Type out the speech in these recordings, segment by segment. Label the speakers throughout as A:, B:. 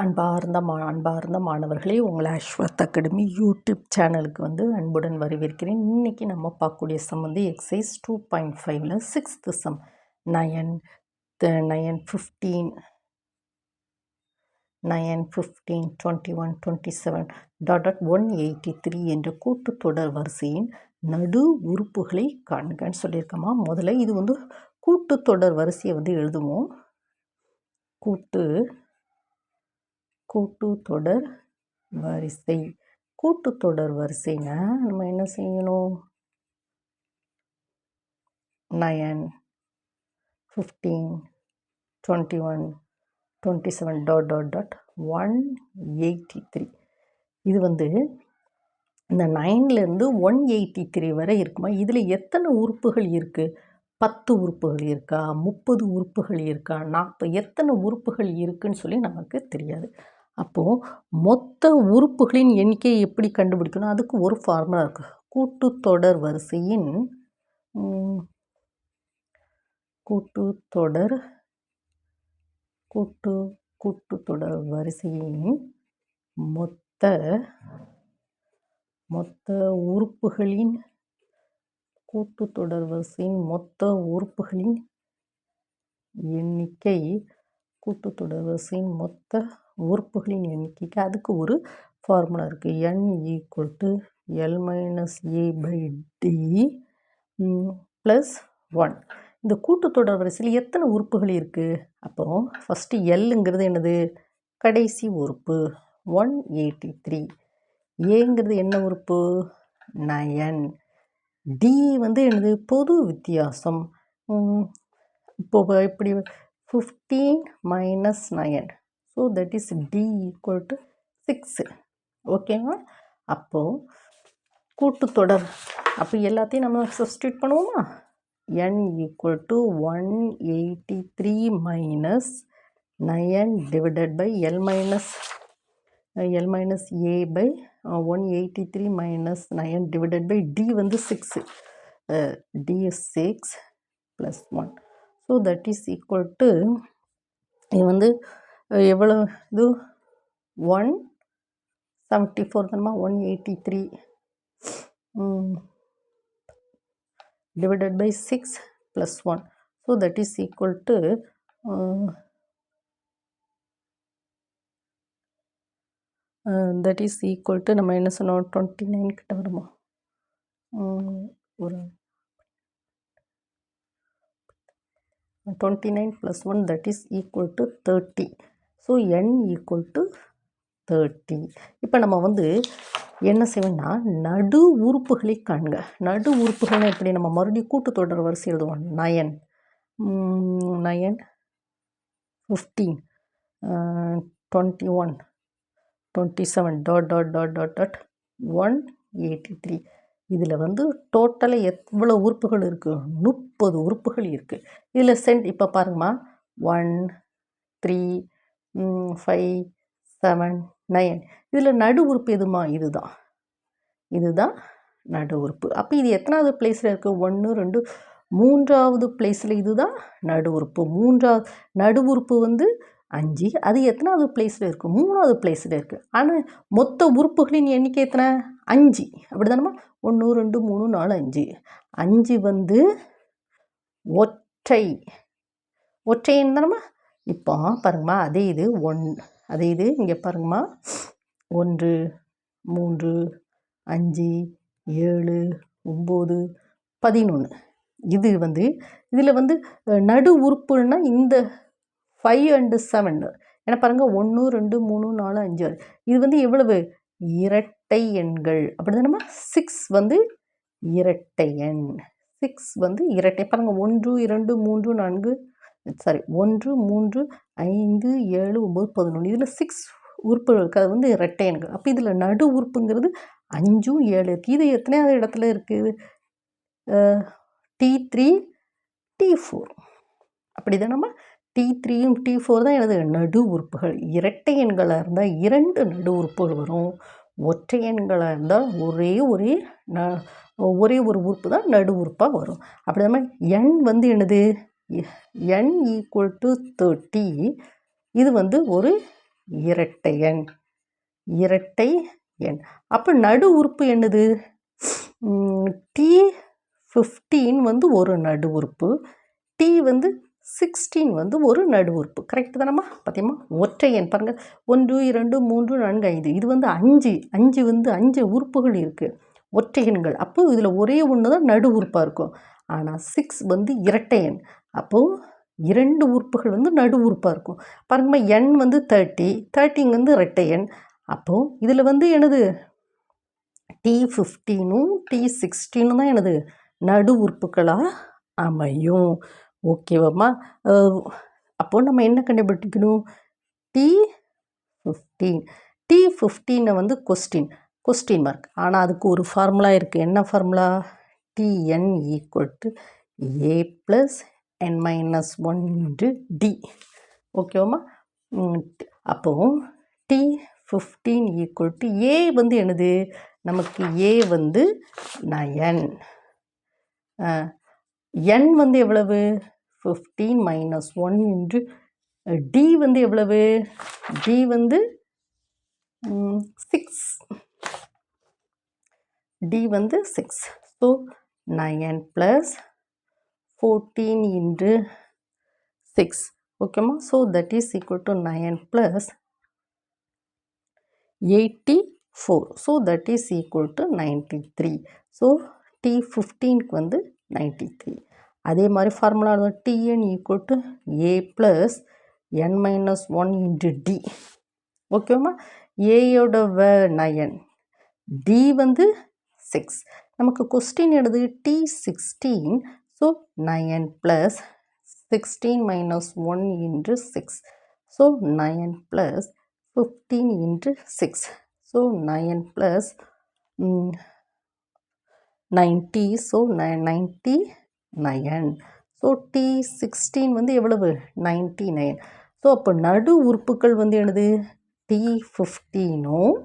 A: அன்பார்ந்த மாணவர்களே, உங்களை அஸ்வத் அகாடமி யூடியூப் சேனலுக்கு அன்புடன் வரவேற்கிறேன். இன்றைக்கி நம்ம பார்க்கக்கூடிய சம் எக்ஸசைஸ் 2.5ல் 6th சம் 9, 15, 21, 27 183 என்ற கூட்டுத்தொடர் வரிசையின் நடு உறுப்புகளை காண்கன்னு சொல்லியிருக்கோமா. முதல்ல இது கூட்டுத்தொடர் வரிசையை எழுதுவோம். கூட்டுத்தொடர் வரிசை. கூட்டுத்தொடர் வரிசைனா நம்ம என்ன செய்யணும்? 9, 15, 21, 27 183. இது இந்த 9லேருந்து 183 வரை இருக்குமா. இதில் எத்தனை உறுப்புகள் இருக்குது? 10 உறுப்புகள் இருக்கா, 30 உறுப்புகள் இருக்கா, 40, எத்தனை உறுப்புகள் இருக்குன்னு சொல்லி நமக்கு தெரியாது. அப்போது மொத்த உறுப்புகளின் எண்ணிக்கையை எப்படி கண்டுபிடிக்கணும்? அதுக்கு ஒரு ஃபார்முலா இருக்குது. கூட்டுத்தொடர் வரிசையின் கூட்டுத்தொடர் வரிசையின் மொத்த உறுப்புகளின் கூட்டுத்தொடர் வரிசையின் மொத்த உறுப்புகளின் எண்ணிக்கை. கூட்டுத்தொடர் வரிசையின் மொத்த உறுப்புகளின் எண்ணிக்கைக்கு அதுக்கு ஒரு ஃபார்முலா இருக்குது. n = L - A/D + 1. இந்த கூட்டுத்தொடர் வரிசையில் எத்தனை உறுப்புகள் இருக்குது? அப்போது ஃபஸ்ட்டு எல்லுங்கிறது என்னது? கடைசி உறுப்பு 183. ஏங்கிறது என்ன உறுப்பு? 9. டி என்னது? பொது வித்தியாசம். இப்போ எப்படி 15 - 9, ஸோ தட் இஸ் D = 6. ஓகேங்களா? அப்போது கூட்டுத்தொடர் அப்போ எல்லாத்தையும் நம்ம சப்ஸ்டியூட் பண்ணுவோமா? n = 183 - 9 divided by L - A/183 - 9 divided by D 6. D is 6 + 1. So that is equal to இது எவ்வளோ? இது 174 தானமா. 183 divided by 6 + 1. So that is equal to நம்ம என்ன சொன்னோம்? 29 கிட்ட வருமா? ஒரு 29 + 1 that is equal to 30. So n = 30. இப்போ நம்ம என்ன செய்வோம்னா நடு உறுப்புகளை காண்க. நடு உறுப்புகள் எப்படி? நம்ம மறுபடியும் கூட்டுத்தொடர் வரிசை எழுதுவோம். 9, 15, 21, 27 183. இதில் டோட்டலாக எவ்வளோ உறுப்புகள் இருக்குது? 30 உறுப்புகள் இருக்குது. இதில் இப்போ பாருங்கம்மா, 1, 3, 5, 7, 9. இதில் நடு உறுப்பு எதுமா? இதுதான் நடு உறுப்பு. அப்போ இது எத்தனாவது பிளேஸில் இருக்குது? 1, 2, 3வது பிளேஸில் இதுதான் நடு உறுப்பு. நடு உறுப்பு 5. அது எத்தனாவது பிளேஸில் இருக்குது? 3வது பிளேஸில் இருக்குது. ஆனால் மொத்த உறுப்புகளின் எண்ணிக்கை எத்தனை? 5. அப்படி தானம்மா. 1, 2, 3, 4, 5. 5 ஒற்றை எண் தானம்மா. இப்போ பாருங்கம்மா, அதே இது இங்கே பாருங்கம்மா. 1, 3, 5, 7, 9, 11. இது இதில் நடு உறுப்புன்னா இந்த 5 and 7. ஏன்னா பாருங்கள், 1, 2, 3, 4, 5, 6. இது எவ்வளவு? இரட்டை எண்கள். அப்படி தானேம்மா. 6 இரட்டை எண். 6 இரட்டை. பாருங்கள், 1, 2, 3, 4, 1, 3, 5, 7, 9, 11. இதில் 6 உறுப்புகள் இருக்குது. அது இரட்டை எண்கள். அப்போ இதில் நடு உறுப்புங்கிறது 5, 7 இருக்குது. இது எத்தனையாவது இடத்துல இருக்குது? T3, T4. அப்படி தானம்மா. T3யும் T4 தான் எனது நடு உறுப்புகள். இரட்டை எண்களாக இருந்தால் 2 நடு உறுப்புகள் வரும். ஒற்றை எண்களாக இருந்தால் ஒரே ஒரு உறுப்பு தான் நடு உறுப்பாக வரும். அப்படி தான் n என்னது? n = 30. இது ஒரு இரட்டை எண். இரட்டை எண். அப்போ நடு உறுப்பு என்னது? T15 வந்து ஒரு நடு உறுப்பு, T16 வந்து ஒரு நடு உறுப்பு. கரெக்டு தானம்மா? பார்த்தீங்களா? ஒற்றை எண் பாருங்கள், 1 2 3 4 5. இது வந்து 5 வந்து 5 உறுப்புகள் இருக்குது, ஒற்றை எண்கள். அப்போ இதில் ஒரே ஒன்று தான் நடு உறுப்பாக இருக்கும். ஆனால் 6 வந்து இரட்டை எண். அப்போது 2 உறுப்புகள் வந்து நடு உறுப்பாக இருக்கும். பாருங்கம்மா, எண் வந்து 30 வந்து இரட்டை எண். அப்போது இதில் வந்து என்னது? T15ம் T16 தான் எனது நடு உறுப்புகளாக அமையும். ஓகேவாம்மா? அப்போது நம்ம என்ன கண்டுபிடிக்கணும்? T15 வந்து கொஸ்டின் மார்க். ஆனால் அதுக்கு ஒரு ஃபார்முலா இருக்குது. என்ன formula? Tn = a + n - 1 × d. ஓகேவாம்மா? அப்போது T15 = a வந்து என்னது? நமக்கு a வந்து 9. n வந்து எவ்வளவு? 15 - 1 × d வந்து எவ்வளவு? d வந்து 6. d வந்து 6. ஸோ 9 + 14 × 6. ஓகேம்மா? So that is equal to 9 + 84. So that is equal to 93. So T15க்கு வந்து 93. அதே மாதிரி formula Tn = a + n - 1 × d. ஓகேம்மா? ஏயோட 9, d வந்து 6. நமக்கு கொஸ்டின் எடுது T16. So 9 + 16 - 1 × 6. So 9 + 15 × 6. So 9 + 90. So 99. So T16 வந்து எவ்வளவு? 99. ஸோ அப்போ நடு உறுப்புகள் வந்து என்னது? T15ம்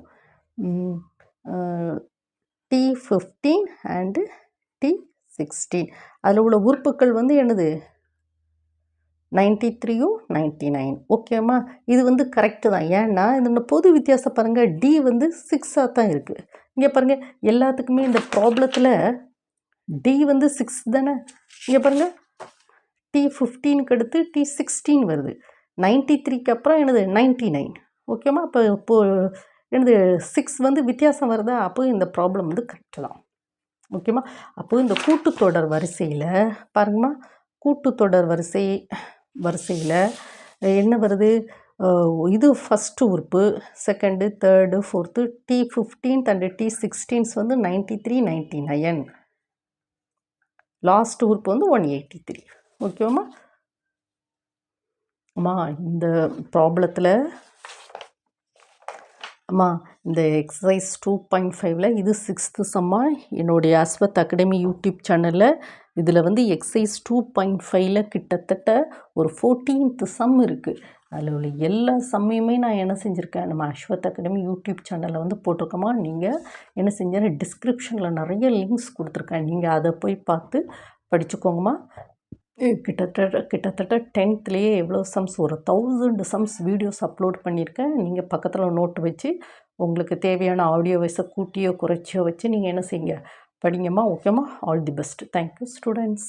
A: T15 அண்டு T16. அதில் உள்ள உறுப்புகள் வந்து என்னது? 93யும் 99. ஓகேம்மா? இது வந்து கரெக்டு தான். ஏன்னா இந்த பொது வித்தியாசம் பாருங்கள், D வந்து 6ஆக தான் இருக்குது. இங்கே பாருங்கள், எல்லாத்துக்குமே இந்த ப்ராப்ளத்தில் D வந்து 6 தானே. இங்கே பாருங்கள், T15க்கு அடுத்து T16 வருது. 93க்கு அப்புறம் என்னது? 99. ஓகேம்மா? இப்போது என்னது? 6 வந்து வித்தியாசம் வருதா? அப்போ இந்த ப்ராப்ளம் வந்து கரெக்டு தான். ஓகேம்மா? அப்போது இந்த கூட்டுத்தொடர் வரிசையில் பாருங்கம்மா, கூட்டுத்தொடர் வரிசையில் என்ன வருது? இது ஃபஸ்ட்டு உறுப்பு, second, third, fourth, T15 and T16 வந்து 93, 99. லாஸ்ட் உறுப்பு வந்து 183. ஓகேவாம்மா? அம்மா, இந்த ப்ராப்ளத்தில் அம்மா இந்த எக்ஸசைஸ் 2.5ல் இது 6th சம்மா என்னுடைய அஸ்வத் அகாடமி யூடியூப் சேனலில். இதில் வந்து எக்ஸசைஸ் 2.5ல் கிட்டத்தட்ட ஒரு 14th சம் இருக்குது. அதில் உள்ள எல்லா சம்மையுமே நான் என்ன செஞ்சுருக்கேன், நம்ம அஸ்வத் அகாடமி யூடியூப் சேனலில் வந்து போட்டிருக்கோமா. நீங்கள் என்ன செஞ்சேன், டிஸ்கிரிப்ஷனில் நிறைய லிங்க்ஸ் கொடுத்துருக்கேன். நீங்கள் அதை போய் பார்த்து படிச்சுக்கோங்கம்மா. கிட்டத்தட்ட 10th எவ்வளோ சம்ஸ், ஒரு 1000 சம்ஸ் வீடியோஸ் அப்லோட் பண்ணியிருக்கேன். நீங்கள் பக்கத்தில் நோட்டு வச்சு உங்களுக்கு தேவையான ஆடியோ வாய்ஸை கூட்டியோ குறைச்சியோ வச்சு நீங்கள் என்ன செய்யுங்க, படிங்கம்மா. ஓகேம்மா? All the best. Thank you students.